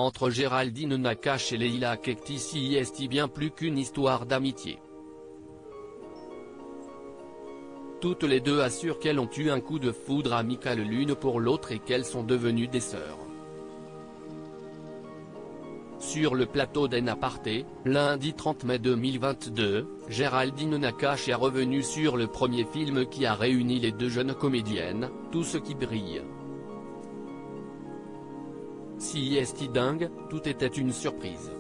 Entre Géraldine Nakache et Leila Kekti, c'est bien plus qu'une histoire d'amitié. Toutes les deux assurent qu'elles ont eu un coup de foudre amical l'une pour l'autre et qu'elles sont devenues des sœurs. Sur le plateau d'En Aparté, lundi 30 mai 2022, Géraldine Nakache est revenue sur le premier film qui a réuni les deux jeunes comédiennes, Tout ce qui brille. Si est dingue, tout était une surprise.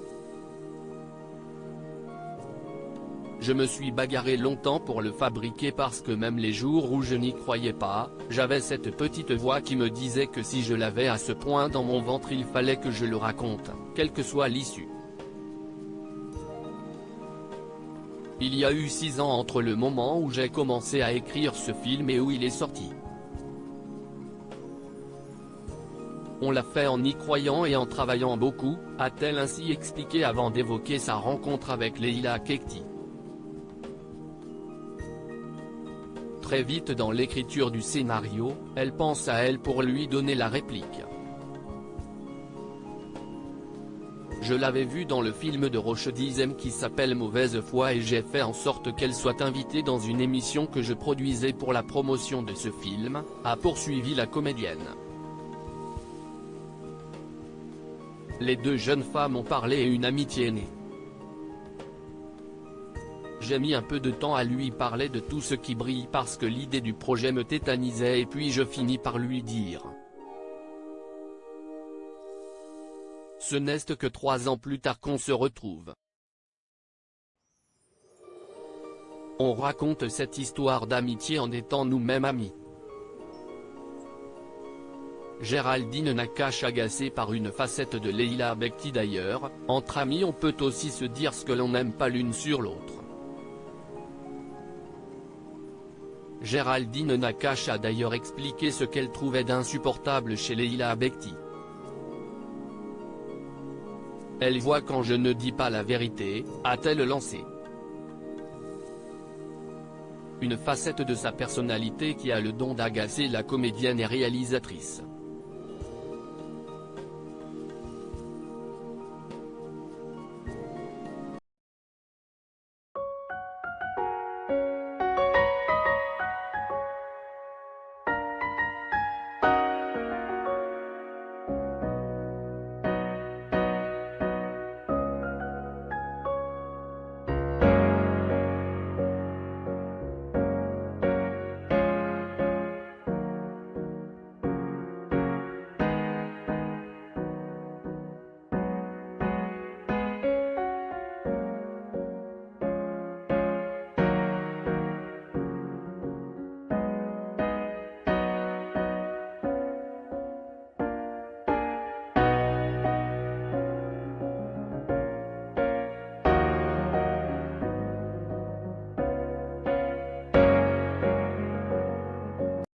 Je me suis bagarré longtemps pour le fabriquer parce que même les jours où je n'y croyais pas, j'avais cette petite voix qui me disait que si je l'avais à ce point dans mon ventre il fallait que je le raconte, quelle que soit l'issue. Il y a eu 6 ans entre le moment où j'ai commencé à écrire ce film et où il est sorti. On l'a fait en y croyant et en travaillant beaucoup, a-t-elle ainsi expliqué avant d'évoquer sa rencontre avec Leila Kekti. Très vite dans l'écriture du scénario, elle pense à elle pour lui donner la réplique. Je l'avais vue dans le film de Roche Dizem qui s'appelle Mauvaise foi et j'ai fait en sorte qu'elle soit invitée dans une émission que je produisais pour la promotion de ce film, a poursuivi la comédienne. Les deux jeunes femmes ont parlé et une amitié est née. J'ai mis un peu de temps à lui parler de Tout ce qui brille parce que l'idée du projet me tétanisait et puis je finis par lui dire. Ce n'est que 3 ans plus tard qu'on se retrouve. On raconte cette histoire d'amitié en étant nous-mêmes amis. Géraldine Nakache agacée par une facette de Leila Kekti d'ailleurs, entre amis on peut aussi se dire ce que l'on n'aime pas l'une sur l'autre. Géraldine Nakache a d'ailleurs expliqué ce qu'elle trouvait d'insupportable chez Leila Kekti. Elle voit quand je ne dis pas la vérité, a-t-elle lancé. Une facette de sa personnalité qui a le don d'agacer la comédienne et réalisatrice.